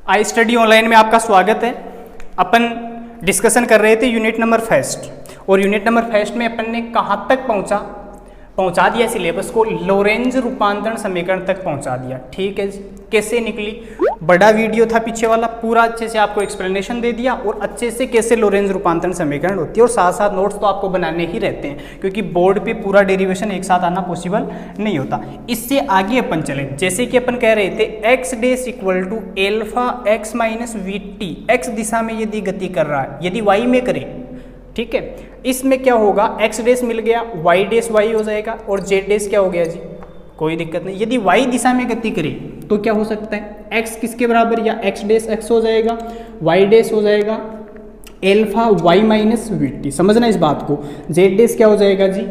I study online में आपका स्वागत है। अपन डिस्कशन कर रहे थे यूनिट नंबर फर्स्ट, और यूनिट नंबर फर्स्ट में अपन ने कहाँ तक पहुँचा दिया सिलेबस को, लोरेंज रूपांतरण समीकरण तक पहुँचा दिया। ठीक है, कैसे निकली, बड़ा वीडियो था पीछे वाला, पूरा अच्छे से आपको एक्सप्लेनेशन दे दिया और अच्छे से कैसे लोरेंज रूपांतरण समीकरण होती है, और साथ साथ नोट्स तो आपको बनाने ही रहते हैं क्योंकि बोर्ड पे पूरा डेरिवेशन एक साथ आना पॉसिबल नहीं होता। इससे आगे अपन चले, जैसे कि अपन कह रहे थे x dash equal to alpha x minus we t, x दिशा में यदि गति कर रहा है, यदि वाई में करे, ठीक है, इसमें क्या होगा, एक्स डैश मिल गया, वाई डैश वाई हो जाएगा और जेड डैश क्या हो गया जी, कोई दिक्कत नहीं। यदि वाई दिशा में गति करे तो क्या हो सकता है, एक्स किसके बराबर, या एक्स डैश एक्स हो जाएगा, वाई डैश हो जाएगा alpha Y minus we T, समझना इस बात को। जेड डैश क्या हो जाएगा जी,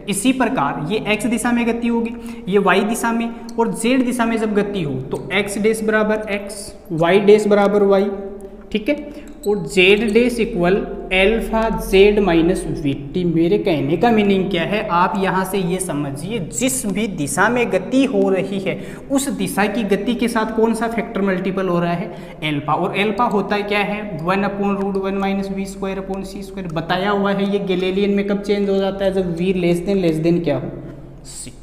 इसी प्रकार ये एक्स दिशा में गति होगी, ये वाई दिशा में, और जेड दिशा में जब गति हो तो एक्स डैश बराबर एक्स, वाई डैश बराबर वाई, ठीक है, और Z dash equal alpha Z minus we T. मेरे कहने का मीनिंग क्या है, आप यहाँ से ये समझिए, जिस भी दिशा में गति हो रही है उस दिशा की गति के साथ कौन सा फैक्टर मल्टीपल हो रहा है, एल्फा, और एल्फा होता है क्या है, 1/√1 minus we square upon C square. बताया हुआ है ये गैलीलियन में कब चेंज हो जाता है, जब वी लेस देन क्या हो, सी।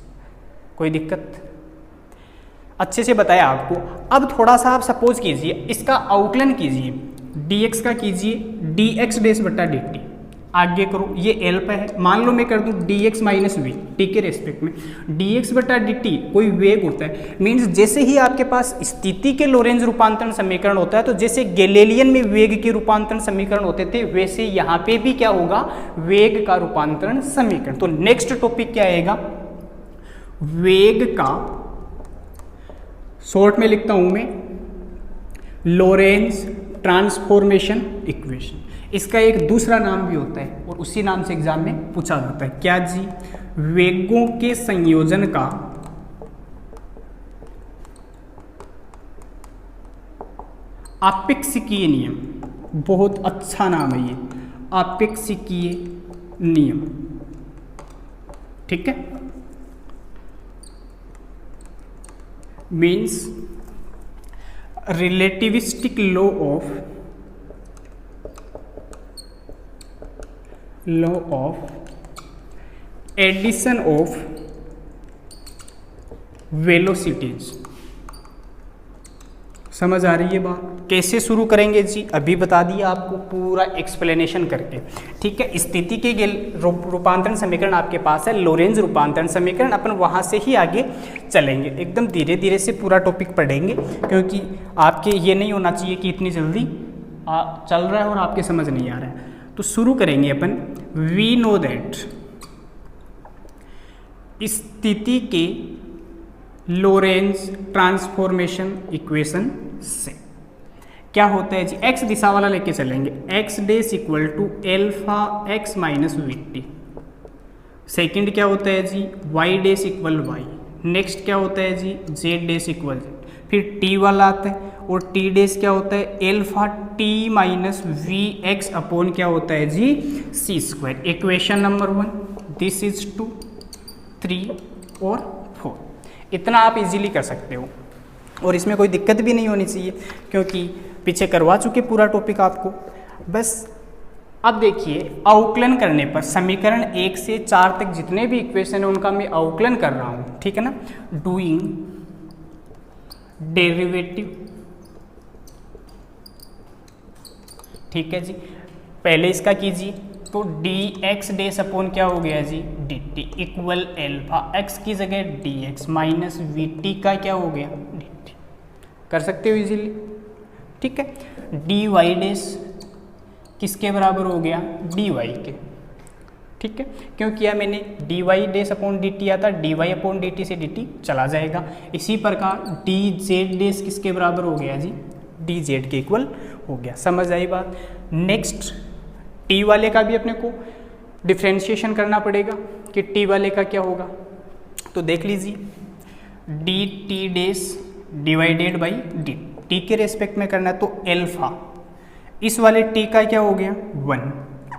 कोई दिक्कत, अच्छे से बताया आपको। अब थोड़ा सा आप सपोज कीजिए, इसका आउटलाइन कीजिए, dx का कीजिए dx डैश बटा dt, आगे करो, ये एल पे है, मान लो मैं कर दूं dx माइनस वी टी के रेस्पेक्ट में, dx बटा dt कोई वेग होता है, मीन्स जैसे ही आपके पास स्थिति के लोरेंज रूपांतरण समीकरण होता है, तो जैसे गैलीलियन में वेग के रूपांतरण समीकरण होते थे, वैसे यहाँ पे भी क्या होगा, वेग का रूपांतरण समीकरण। तो नेक्स्ट टॉपिक क्या आएगा, वेग का, शॉर्ट में लिखता हूं मैं, लोरेंज ट्रांसफॉर्मेशन इक्वेशन। इसका एक दूसरा नाम भी होता है और उसी नाम से एग्जाम में पूछा जाता है, क्या जी, वेगों के संयोजन का आपेक्षिकीय नियम। बहुत अच्छा नाम है ये, आपेक्षिकीय नियम, ठीक है, means relativistic law of addition of velocities। समझ आ रही है बात, कैसे शुरू करेंगे जी, अभी बता दिया आपको पूरा एक्सप्लेनेशन करके, ठीक है। स्थिति के रूपांतरण समीकरण आपके पास है, लोरेंज रूपांतरण समीकरण, अपन वहाँ से ही आगे चलेंगे, एकदम धीरे धीरे से पूरा टॉपिक पढ़ेंगे, क्योंकि आपके ये नहीं होना चाहिए कि इतनी जल्दी चल रहा है और आपके समझ नहीं आ रहा है। तो शुरू करेंगे अपन, वी नो दैट स्थिति के लोरेंज ट्रांसफॉर्मेशन इक्वेशन से क्या होता है जी, एक्स दिशा वाला लेके चलेंगे, x dash equal to alpha x minus we t. Second क्या होता है जी, y dash equal y. Next क्या होता है जी, जेड डैश इक्वल जेड। फिर टी वाला आता है, और टी डैश क्या होता है, alpha t minus v x upon क्या होता है जी, सी square. Equation number 1, this is 2, 3 और 4। इतना आप इजीली कर सकते हो और इसमें कोई दिक्कत भी नहीं होनी चाहिए, क्योंकि पीछे करवा चुके पूरा टॉपिक आपको। बस अब देखिए, आउकलन करने पर समीकरण 1 से 4 तक जितने भी इक्वेशन है उनका मैं आउकलन कर रहा हूँ, ठीक है ना, डूइंग डेरिवेटिव, ठीक है जी। पहले इसका कीजिए, तो dx डैश अपॉन क्या हो गया जी, dt इक्वल एल्फा एक्स की जगह dx माइनस वी टी का क्या हो गया, dt। कर सकते हो इजीली, ठीक है। dy डैश किसके बराबर हो गया, dy के, ठीक है, क्यों किया मैंने, dy डैश अपॉन dt आता, dy अपॉन dt से dt चला जाएगा। इसी प्रकार dz डैश किसके बराबर हो गया जी, dz के इक्वल हो गया। समझ आई बात। नेक्स्ट टी वाले का भी अपने को डिफ्रेंशिएशन करना पड़ेगा कि टी वाले का क्या होगा, तो देख लीजिए, D T dash divided by D, T के रेस्पेक्ट में करना है तो एल्फा, इस वाले टी का क्या हो गया 1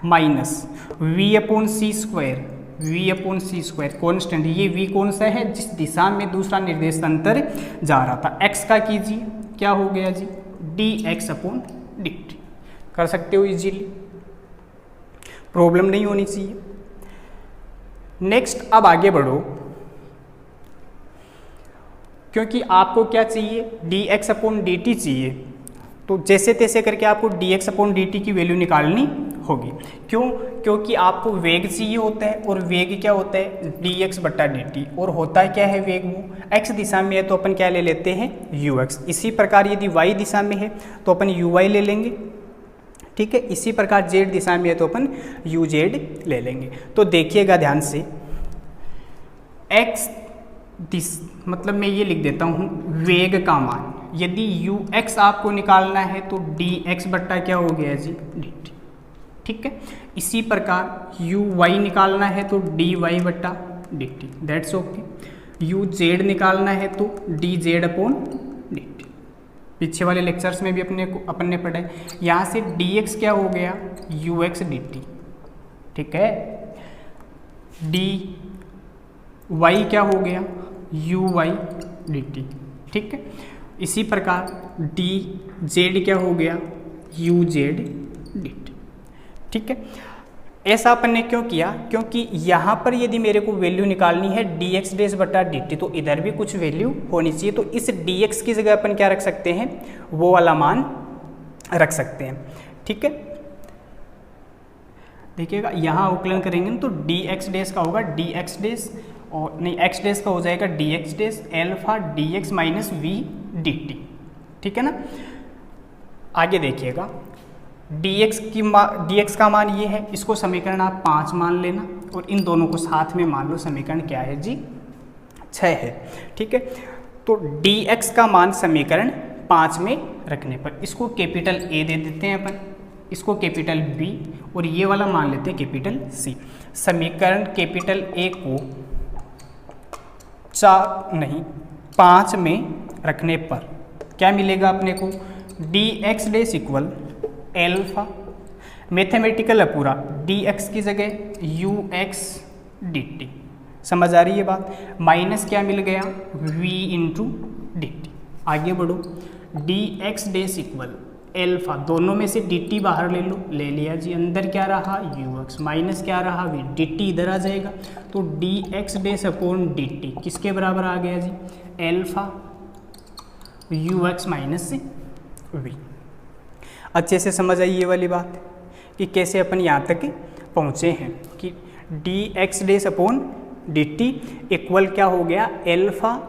माइनस वी अपॉन सी स्क्वायर, वी अपॉन सी स्क्वायर कॉन्स्टेंट, ये वी कौन सा है, जिस दिशा में दूसरा निर्देशांतर जा रहा था। एक्स का कीजिए क्या हो गया जी dx/dt। कर सकते हो इजीली, प्रॉब्लम नहीं होनी चाहिए। नेक्स्ट अब आगे बढ़ो, क्योंकि आपको क्या चाहिए, dx/dt चाहिए, तो जैसे तैसे करके आपको dx/dt की वैल्यू निकालनी होगी। क्यों? क्योंकि आपको वेग चाहिए होता है, और वेग क्या होता है, dx/dt, और होता है क्या है वेग, वो x दिशा में है तो अपन क्या ले लेते हैं, ux। इसी प्रकार यदि y दिशा में है तो अपन uy ले लेंगे, ठीक है। इसी प्रकार z दिशा में है तो अपन uz ले लेंगे। तो देखिएगा ध्यान से, x मतलब मैं ये लिख देता हूँ वेग का मान, यदि ux आपको निकालना है तो dx बट्टा क्या हो गया जी, dt, ठीक है। इसी प्रकार uy निकालना है तो dy बट्टा dt, दैट्स ओके। uz निकालना है तो dz/dt। पीछे वाले लेक्चर्स में भी अपन ने पढ़ा है। यहाँ से dx क्या हो गया, ux dt, ठीक है। dy क्या हो गया, uy dt, ठीक है। इसी प्रकार dz क्या हो गया, uz dt, ठीक है। ऐसा अपन ने क्यों किया, क्योंकि यहाँ पर यदि मेरे को वैल्यू निकालनी है dx/dt, तो इधर भी कुछ वैल्यू होनी चाहिए। तो इस dx की जगह अपन क्या रख सकते हैं, वो वाला मान रख सकते हैं, ठीक है। देखिएगा यहाँ अवकलन करेंगे तो dx का होगा dx, और नहीं x का हो जाएगा dx alpha dx minus v dt, ठीक है ना। आगे देखिएगा, dx का मान ये है, इसको समीकरण आप 5 मान लेना, और इन दोनों को साथ में मान लो, समीकरण क्या है जी, 6 है, ठीक है। तो dx का मान समीकरण 5 में रखने पर इसको कैपिटल A दे देते हैं अपन, इसको कैपिटल B, और ये वाला मान लेते हैं कैपिटल C। समीकरण कैपिटल A को 5 में रखने पर क्या मिलेगा अपने को, dx इक्वल एल्फा, मैथमेटिकल है पूरा, dx की जगह ux dt, समझ आ रही है बात, माइनस क्या मिल गया, v इंटू dt। आगे बढ़ो, dx इक्वल एल्फा, दोनों में से dt बाहर ले लो, ले लिया जी, अंदर क्या रहा ux, माइनस क्या रहा v, dt इधर आ जाएगा, तो dx/dt किसके बराबर आ गया जी, एल्फा ux माइनस v। अच्छे से समझ आई ये वाली बात कि कैसे अपन यहाँ तक पहुँचे हैं, कि dx/dt इक्वल क्या हो गया, एल्फा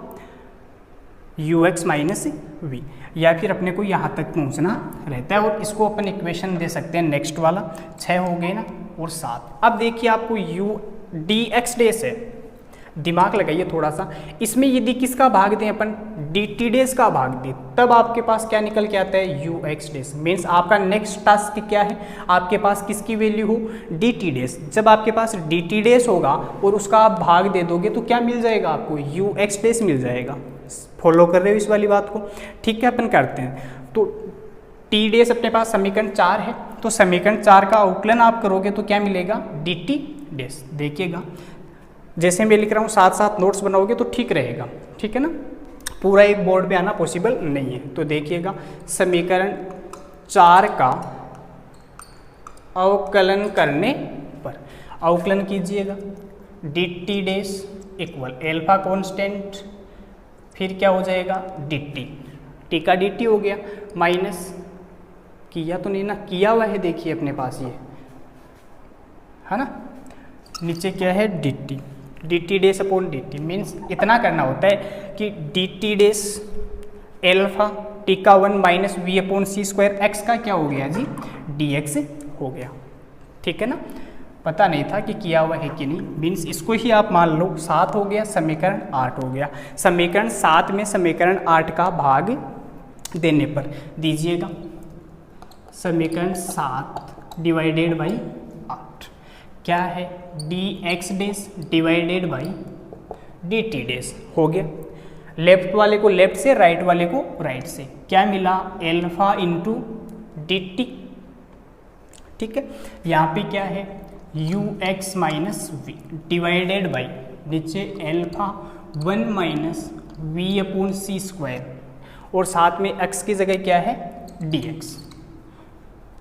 ux माइनस v, या फिर अपने को यहाँ तक पहुँचना रहता है। और इसको अपन इक्वेशन दे सकते हैं, नेक्स्ट वाला 6 हो गए ना, और 7। अब देखिए आपको dx है, दिमाग लगाइए थोड़ा सा, इसमें यदि किसका भाग दें अपन, dt का भाग दें, तब आपके पास क्या निकल के आता है, ux। मीन्स आपका नेक्स्ट टास्क क्या है, आपके पास किसकी वैल्यू हो, dt। जब आपके पास dt होगा और उसका आप भाग दे दोगे तो क्या मिल जाएगा आपको, ux मिल जाएगा। फॉलो कर रहे हो इस वाली बात को, ठीक है। अपन करते हैं, तो t अपने पास समीकरण 4 है, तो समीकरण 4 का अवकलन आप करोगे तो क्या मिलेगा, dt। देखिएगा जैसे मैं लिख रहा हूँ, साथ साथ नोट्स बनाओगे तो ठीक रहेगा, ठीक है ना, पूरा एक बोर्ड पे आना पॉसिबल नहीं है। तो देखिएगा, समीकरण 4 का अवकलन करने पर, अवकलन कीजिएगा, dt इक्वल एल्फा कॉन्स्टेंट, फिर क्या हो जाएगा, dt, t का dt हो गया, माइनस किया तो नहीं ना, किया हुआ है, देखिए अपने पास ये है ना, नीचे क्या है, dt dt मीन्स इतना करना होता है कि dt एल्फा t का 1 माइनस v/c² x का क्या हो गया जी, dx हो गया, ठीक है ना। पता नहीं था कि किया हुआ है कि नहीं, मीन्स इसको ही आप मान लो, 7 हो गया, समीकरण 8 हो गया। समीकरण 7 में समीकरण 8 का भाग देने पर दीजिएगा, समीकरण 7 डिवाइडेड बाई 8 क्या है, dx डिवाइडेड बाई dt हो गया। लेफ्ट वाले को लेफ्ट से, राइट वाले को राइट से, क्या मिला, एल्फा इंटू dt, ठीक है। यहाँ पे क्या है, ux minus v divided by, नीचे एल्फा 1 माइनस v/c², और साथ में x की जगह क्या है, dx,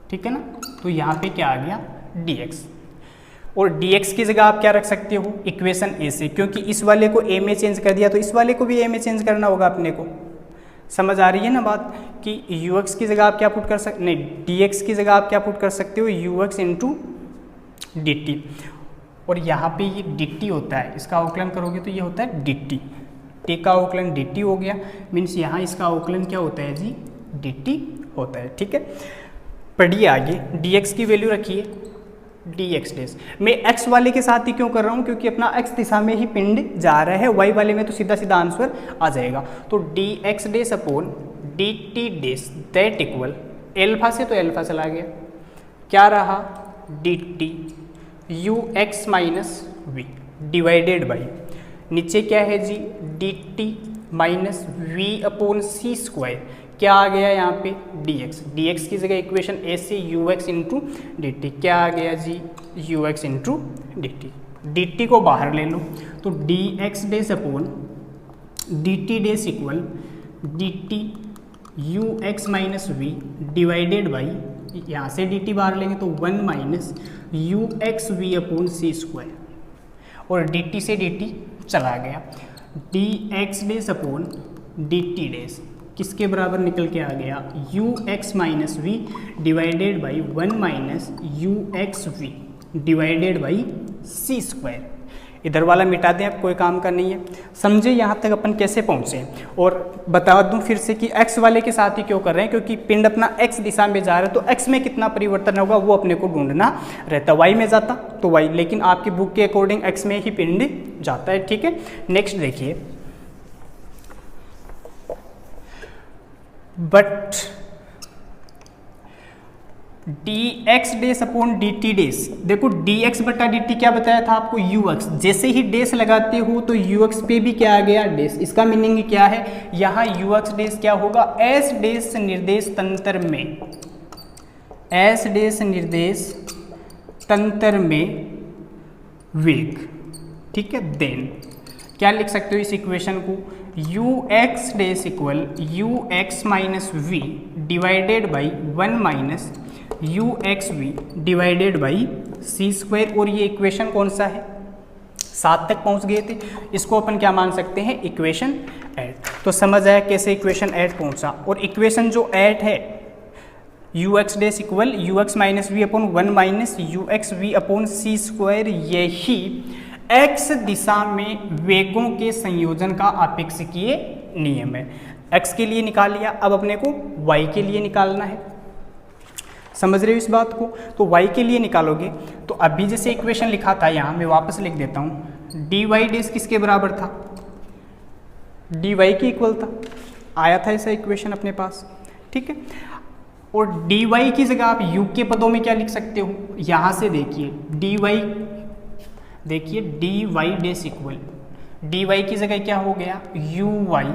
ठीक है ना। तो यहाँ पे क्या आ गया dx, और dx की जगह आप क्या रख सकते हो इक्वेशन ए से, क्योंकि इस वाले को a में चेंज कर दिया तो इस वाले को भी a में चेंज करना होगा अपने को। समझ आ रही है ना बात कि ux की जगह आप क्या पुट कर सकते, नहीं dx की जगह आप क्या पुट कर सकते हो ux इंटू dt, और यहाँ पे ये dt होता है, इसका अवकलन करोगे तो ये होता है dt, t का अवकलन dt हो गया, मीन्स यहाँ इसका अवकलन क्या होता है जी dt होता है, ठीक है। पढ़िए आगे, dx की वैल्यू रखिए dx डेस। मैं x वाले के साथ ही क्यों कर रहा हूँ, क्योंकि अपना x दिशा में ही पिंड जा रहा है, y वाले में तो सीधा सीधा आंसर आ जाएगा। तो dx dash upon dt dash that equal, alpha से तो एल्फा चला गया, क्या रहा dt ux minus v divided by, नीचे क्या है जी dt माइनस v अपॉन सी स्क्वायर, क्या आ गया यहाँ पे dx, dx की जगह इक्वेशन ए से ux इंटू डी, क्या आ गया जी ux इंटू dt को बाहर ले लो तो dx dash upon dt dash equal dt ux minus v divided by, यहाँ से dt बाहर लेंगे तो 1 माइनस ux v अपॉन सी स्क्वायर, और dt से dt चला गया, dx dash upon dt dash किसके बराबर निकल के आ गया ux minus V divided by 1 minus ux v divided by C square. इधर वाला मिटा दें, अब कोई काम का नहीं है। समझे यहाँ तक अपन कैसे पहुँचे, और बता दूँ फिर से कि x वाले के साथ ही क्यों कर रहे हैं, क्योंकि पिंड अपना x दिशा में जा रहा है तो x में कितना परिवर्तन होगा वो अपने को ढूंढना रहता। y में जाता तो y, लेकिन आपकी बुक के अकॉर्डिंग x में ही पिंड जाता है, ठीक है। नेक्स्ट देखिए, but dx dash upon dt डेस, देखो dx बटा dt क्या बताया था आपको ux, जैसे ही डेस लगाते हो तो ux पे भी क्या आ गया डेस। इसका मीनिंग क्या है, यहाँ ux डेस क्या होगा s डेस निर्देश तंत्र में, s डेस निर्देश तंत्र में वेग, ठीक है। देन क्या लिख सकते हो इस इक्वेशन को, ux dash equal ux minus V divided by 1 minus ux v divided by C square, और ये इक्वेशन कौन सा है 7 तक पहुंच गए थे, इसको अपन क्या मान सकते हैं इक्वेशन 8। तो समझ आया कैसे इक्वेशन 8 पहुंचा, और इक्वेशन जो 8 है ux dash equal ux minus V upon 1 minus ux v upon सी स्क्वायर, यही x दिशा में वेगों के संयोजन का आपेक्षिकीय नियम है। x के लिए निकाल लिया, अब अपने को y के लिए निकालना है। समझ रहे हो इस बात को, तो y के लिए निकालोगे तो अभी जैसे इक्वेशन लिखा था यहाँ मैं वापस लिख देता हूँ, dy डेस किसके बराबर था dy के इक्वल था, आया था ऐसा इक्वेशन अपने पास, ठीक है। और dy की जगह आप u के पदों में क्या लिख सकते हो, यहाँ से देखिए dy डेस इक्वल dy की जगह क्या हो गया uy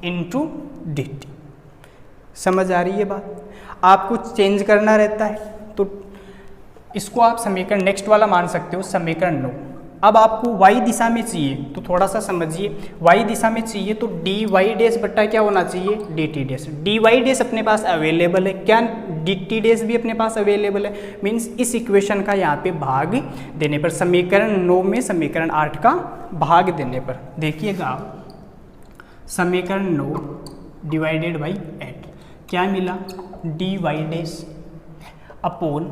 इंटू डी। समझ आ रही है बात, आपको चेंज करना रहता है तो इसको आप समीकरण नेक्स्ट वाला मान सकते हो, समीकरण 9। अब आपको y दिशा में चाहिए तो थोड़ा सा समझिए, y दिशा में चाहिए तो dy डेस बट्टा क्या होना चाहिए dt डेस। dy डेस अपने पास अवेलेबल है, क्या dt डेस भी अपने पास अवेलेबल है, मीन्स इस इक्वेशन का यहाँ पे भाग देने पर, समीकरण 9 में समीकरण 8 का भाग देने पर, देखिएगा आप समीकरण 9 डिवाइडेड बाई 8 क्या मिला dy डेस upon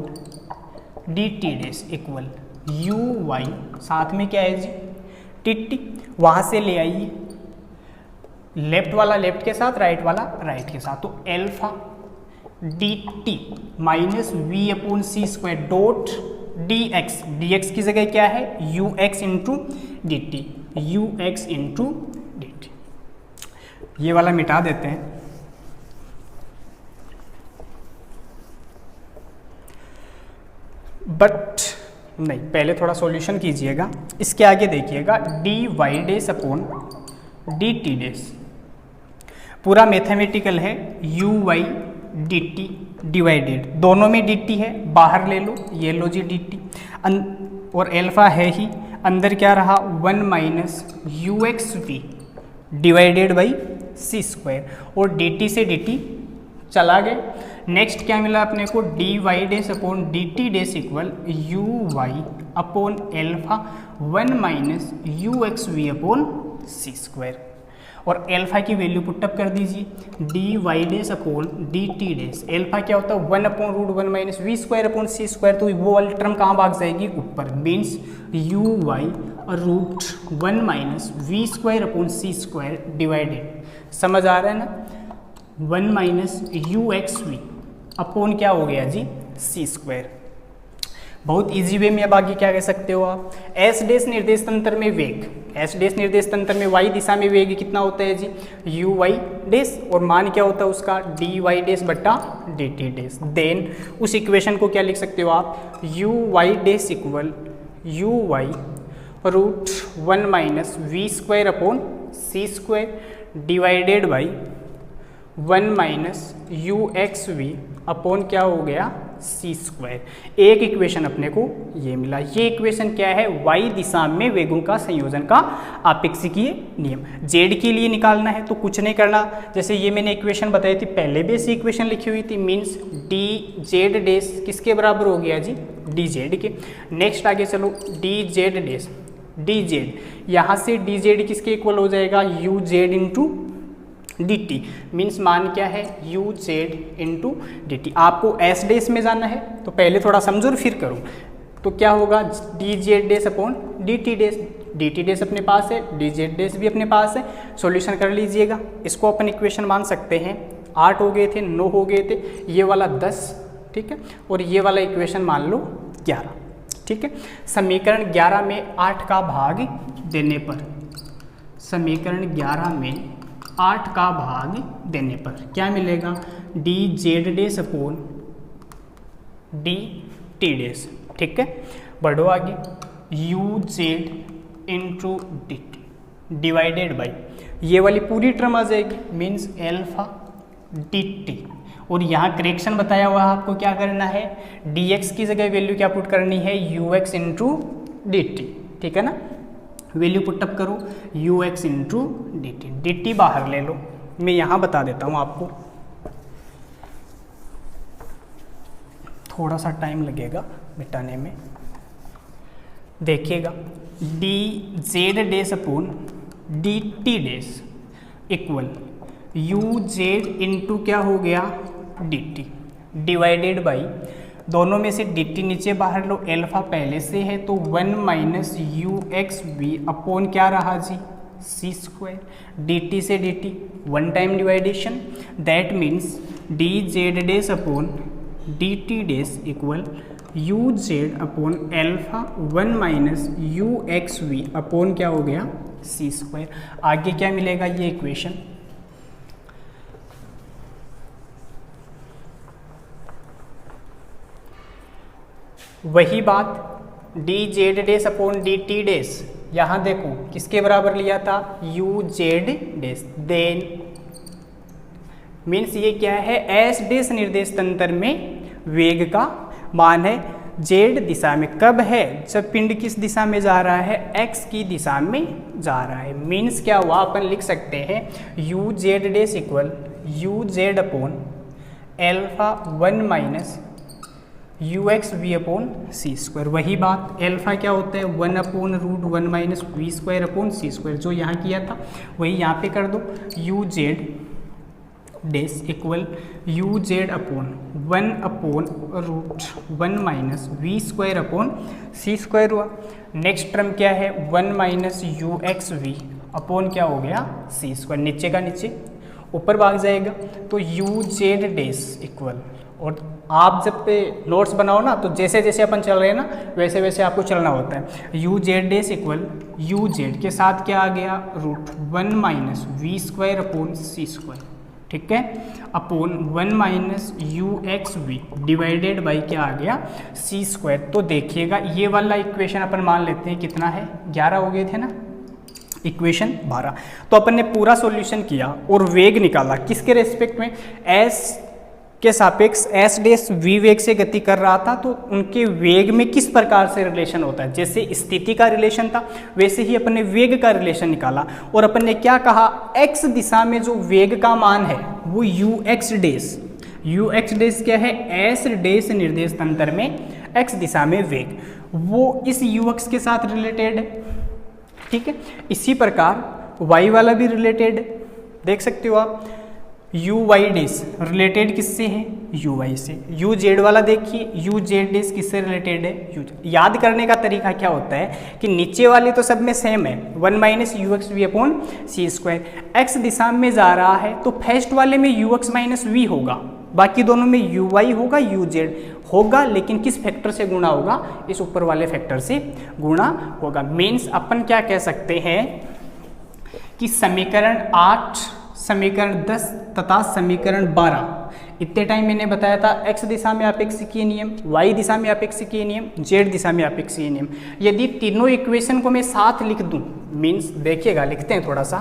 dt dash equal uy, साथ में क्या है जी dt, वहाँ से ले आइए लेफ्ट वाला लेफ्ट के साथ राइट वाला राइट के साथ, तो alpha dt minus V upon सी स्क्वायर डॉट dx की जगह क्या है ux into D T, ux into D T. ये वाला मिटा देते हैं, बट नहीं पहले थोड़ा सॉल्यूशन कीजिएगा। इसके आगे देखिएगा dy डेस अपॉन dt डेस, पूरा मैथमेटिकल है, uy dt डिवाइडेड, दोनों में dt है बाहर ले लो, ये लो जी dt, और एल्फा है ही, अंदर क्या रहा 1 minus ux v divided by C square, और dt से dt चला गया, नेक्स्ट क्या मिला अपने को, d Y dash upon D T dash equal you y upon alpha 1 minus you x we upon C square, और एल्फा की वैल्यू पुटअप कर दीजिए, d Y dash upon D T dash, alpha क्या होता है 1 upon root 1 minus we square upon C square, तो वो वाली टर्म कहाँ भाग जाएगी, ऊपर, means u Y root 1 minus we square upon C square divided, समझ आ रहा है ना, 1 minus you x we upon क्या हो गया जी, सी स्क्वायर। बहुत इजी वे में अब आगे क्या कह सकते हो आप, एस डेस निर्देश तंत्र में वेग, एस डेस निर्देश तंत्र में वाई दिशा में वेग कितना होता है जी, यू वाई डेस, और मान क्या होता है उसका, डी वाई डेस बट्टा डी टी डेस। देन उस इक्वेशन को क्या लिख सकते हो आप, U Y dash equal you Y root 1 minus we square upon C square divided by 1 minus you x we upon क्या हो गया, सी स्क्वायर। एक इक्वेशन अपने को ये मिला। ये इक्वेशन क्या है, वाई दिशा में वेगों का संयोजन का आपेक्षिकीय नियम। जेड के लिए निकालना है तो कुछ नहीं करना, जैसे ये मैंने इक्वेशन बताई थी पहले भी ऐसी इक्वेशन लिखी हुई थी, मीन्स डी जेड डेस किसके बराबर हो गया जी, डी जेड के। नेक्स्ट आगे चलो, डी जेड डेस, डी जेड, यहाँ से डी जेड किसके इक्वल हो जाएगा, you z into D T, means मान क्या है, you z into D T. आपको एस डेस में जाना है तो पहले थोड़ा समझो और फिर करो, तो क्या होगा, d Z dash upon D T dash, d T dash अपने पास है, डी जेड डेस भी अपने पास है, सॉल्यूशन कर लीजिएगा। इसको अपन इक्वेशन मान सकते हैं, 8 हो गए थे, 9 हो गए थे, ये वाला 10, ठीक है, और ये वाला इक्वेशन मान लो 11, ठीक है। समीकरण 11 में 8 का भाग देने पर, समीकरण 11 में 8 का भाग देने पर क्या मिलेगा, d Z dash upon D T dash, ठीक है। बढ़ो आगे, u z into D t divided by, ये वाली पूरी टर्म आ जाएगी, मीन्स एल्फा डी टी, और यहाँ करेक्शन बताया हुआ है आपको क्या करना है, डी एक्स की जगह वैल्यू क्या पुट करनी है, U x into D T, ठीक है ना। वैल्यू पुटअप करो, you x into D T बाहर ले लो, मैं यहाँ बता देता हूँ आपको, थोड़ा सा टाइम लगेगा मिटाने में। देखिएगा, D Z dash upon D T dash equal U z into क्या हो गया, डी टी डिवाइडेड बाई, दोनों में से डी टी नीचे बाहर लो, एल्फा पहले से है तो 1 minus you x we upon क्या रहा जी, सी स्क्वायर, डी टी से D T 1 time division, that means D Z dash upon D T dash equal U Z upon alpha 1 minus you x we upon क्या हो गया, सी square. आगे क्या मिलेगा, ये इक्वेशन वही बात, d Z dash upon D T dash, यहाँ देखो किसके बराबर लिया था, u Z dash, then means ये क्या है, एस डेस निर्देश तंत्र में वेग का मान है जेड दिशा में, कब है, जब पिंड किस दिशा में जा रहा है, एक्स की दिशा में जा रहा है। मीन्स क्या हुआ, अपन लिख सकते हैं U Z dash equal U Z upon alpha 1 minus you x we upon C square. वही बात, एल्फा क्या होता है, 1 upon root 1 minus we square upon C square, जो यहाँ किया था वही यहाँ पे कर दो, U Z dash equal U Z upon 1 upon root 1 minus we square upon C square हुआ। नेक्स्ट टर्म क्या है, 1 minus you x we upon क्या हो गया, सी स्क्वायर, नीचे का नीचे ऊपर भाग जाएगा, तो यू जेड डेस इक्वल, और आप जब पे नोट्स बनाओ ना तो जैसे जैसे अपन चल रहे हैं ना वैसे वैसे आपको चलना होता है, you Z dash equal U Z के साथ क्या आ गया, root 1 minus we square upon C square, ठीक है, upon 1 minus you x V divided by क्या आ गया, सी स्क्वायर। तो देखिएगा ये वाला इक्वेशन अपन मान लेते हैं कितना है, 11 हो गए थे ना, इक्वेशन 12। तो अपन ने पूरा सॉल्यूशन किया और वेग निकाला किसके रेस्पेक्ट में, एस के सापेक्ष एस डेस वी वेग से गति कर रहा था, तो उनके वेग में किस प्रकार से रिलेशन होता है, जैसे स्थिति का रिलेशन था वैसे ही अपन ने वेग का रिलेशन निकाला, और अपन ने क्या कहा, एक्स दिशा में जो वेग का मान है वो U X dash U X dash क्या है, एस डैश निर्देश तंत्र में एक्स दिशा में वेग, वो इस यू एक्स के साथ रिलेटेड है, ठीक है। इसी प्रकार वाई वाला भी रिलेटेड है, देख सकते हो आप, यू वाई डैश रिलेटेड किससे है, यू वाई से। यू जेड वाला देखिए, यू जेड डैश किससे रिलेटेड है, यू। याद करने का तरीका क्या होता है कि नीचे वाले तो सब में सेम है, 1 minus you x we upon C square, x दिशा में जा रहा है तो फर्स्ट वाले में यू एक्स माइनस वी होगा, बाकी दोनों में यू वाई होगा, यू जेड होगा, लेकिन किस फैक्टर से गुणा होगा, इस ऊपर वाले फैक्टर से गुणा होगा। मीन्स अपन क्या कह सकते हैं कि समीकरण 8, समीकरण 10 तथा समीकरण 12, इतने टाइम मैंने बताया था x दिशा में आपेक्षिकीय नियम, y दिशा में आपेक्षिकीय नियम, z दिशा में आपेक्षिकीय नियम। यदि तीनों इक्वेशन को मैं साथ लिख दूं, मीन्स देखिएगा, लिखते हैं थोड़ा सा,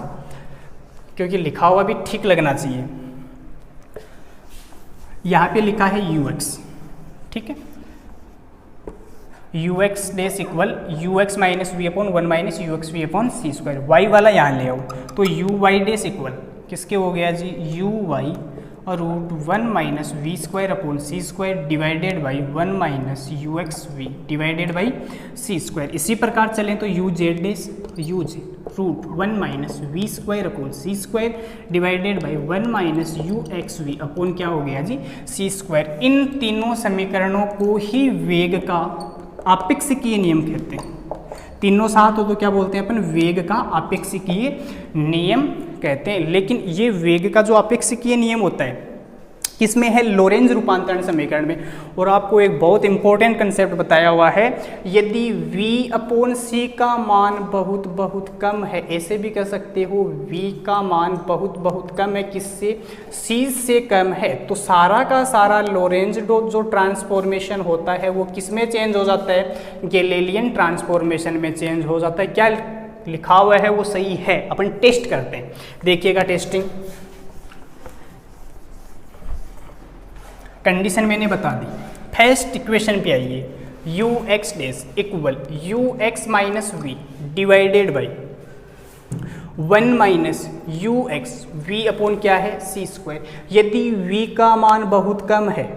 क्योंकि लिखा हुआ भी ठीक लगना चाहिए। यहाँ पे लिखा है ux, ठीक है, U X dash equal U X minus V upon 1 minus you x we upon C square, Y वाला यहाँ ले आओ, तो यू वाई डैश इक्वल किसके हो गया जी, यू वाई और root 1 minus we square upon C square divided by 1 minus you x V divided by C square. इसी प्रकार चलें तो U Z dash U Z root 1 minus we square upon C square divided by 1 minus you x we upon क्या हो गया जी, सी square. इन तीनों समीकरणों को ही वेग का आपेक्षिकीय नियम कहते हैं। तीनों साथ हो तो क्या बोलते हैं अपन, वेग का आपेक्षिकीय नियम कहते हैं। लेकिन ये वेग का जो आपेक्षिकीय नियम होता है किसमें है, लोरेंज रूपांतरण समीकरण में। और आपको एक बहुत इंपॉर्टेंट कंसेप्ट बताया हुआ है, यदि v अपॉन सी का मान बहुत बहुत कम है, ऐसे भी कह सकते हो v का मान बहुत बहुत कम है, किससे, c से कम है, तो सारा का सारा लोरेंज जो ट्रांसफॉर्मेशन होता है वो किस में चेंज हो जाता है, गैलीलियन ट्रांसफॉर्मेशन में चेंज हो जाता है। क्या लिखा हुआ है वो सही है, अपन टेस्ट करते हैं, देखिएगा टेस्टिंग। कंडीशन मैंने बता दी, फर्स्ट इक्वेशन पे आइए, U X dash equal U X minus V divided by 1 minus you x we upon क्या है, सी स्क्वायर। यदि v का मान बहुत कम है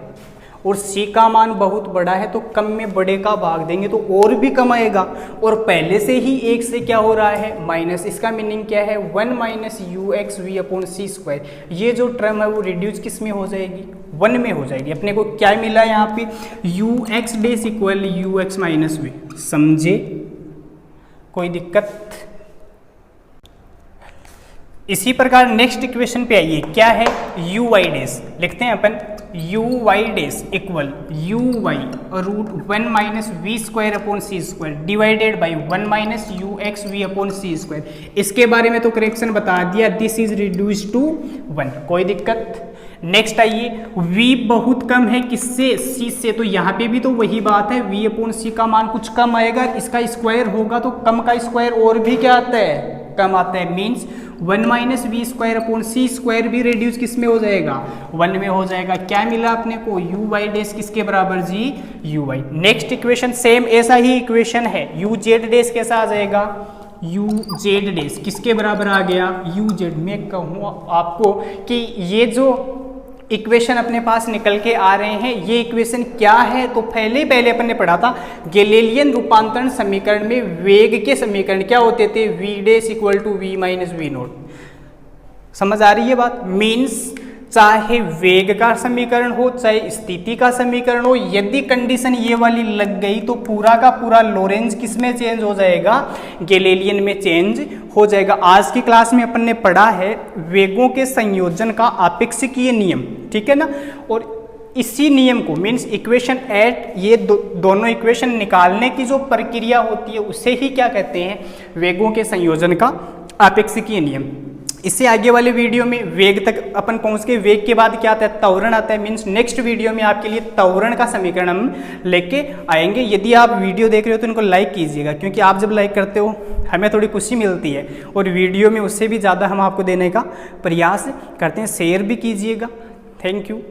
और c का मान बहुत बड़ा है तो कम में बड़े का भाग देंगे तो और भी कम आएगा, और पहले से ही एक से क्या हो रहा है, माइनस। इसका मीनिंग क्या है, 1 minus you x we upon C square. ये जो टर्म है वो रिड्यूस किस में हो जाएगी, 1 में हो जाएगी। अपने को क्या मिला यहाँ पे, U X dash equal U X minus V. समझे, कोई दिक्कत। इसी प्रकार नेक्स्ट इक्वेशन पे आइए, क्या है, यू वाई डैश लिखते हैं अपन, u y dash equal you Y root 1 minus we square upon C square divided by 1 minus you x we upon C square. इसके बारे में तो करेक्शन बता दिया, दिस इज रिड्यूस टू 1, कोई दिक्कत। नेक्स्ट आइए, v बहुत कम है किससे, c से, तो यहाँ पे भी तो वही बात है, v अपॉन सी का मान कुछ कम आएगा, इसका स्क्वायर होगा तो कम का स्क्वायर और भी क्या आता है, कम आता है। Means 1 minus we square upon C square भी रिड्यूस किस में हो जाएगा, 1 में हो जाएगा। क्या मिला अपने को, यू वाई डैश किसके बराबर जी, you y. Next equation same ऐसा ही इक्वेशन है, यू जेड डैश कैसा आ जाएगा, यू जेड डैश किसके बराबर आ गया, यू जेड। मैं कहूँ आपको कि ये जो इक्वेशन अपने पास निकल के आ रहे हैं, ये इक्वेशन क्या है, तो पहले अपन ने पढ़ा था गैलीलियन रूपांतरण समीकरण में वेग के समीकरण क्या होते थे, v dash equal to v minus V naught. समझ आ रही है बात। मीन्स चाहे वेग का समीकरण हो चाहे स्थिति का समीकरण हो, यदि कंडीशन ये वाली लग गई तो पूरा का पूरा लोरेंज किस में चेंज हो जाएगा, गैलीलियन में चेंज हो जाएगा। आज की क्लास में अपन ने पढ़ा है वेगों के संयोजन का आपेक्षिकीय नियम, ठीक है ना। और इसी नियम को मीन्स इक्वेशन 8, ये दोनों इक्वेशन निकालने की जो प्रक्रिया होती है उसे ही क्या कहते हैं, वेगों के संयोजन का आपेक्षिकीय नियम। इससे आगे वाले वीडियो में वेग तक अपन पहुंच के, वेग के बाद क्या आता है, त्वरण आता है। मीन्स नेक्स्ट वीडियो में आपके लिए त्वरण का समीकरण हम लेके आएंगे। यदि आप वीडियो देख रहे हो तो इनको लाइक कीजिएगा, क्योंकि आप जब लाइक करते हो हमें थोड़ी खुशी मिलती है, और वीडियो में उससे भी ज़्यादा हम आपको देने का प्रयास करते हैं। शेयर भी कीजिएगा। Thank you.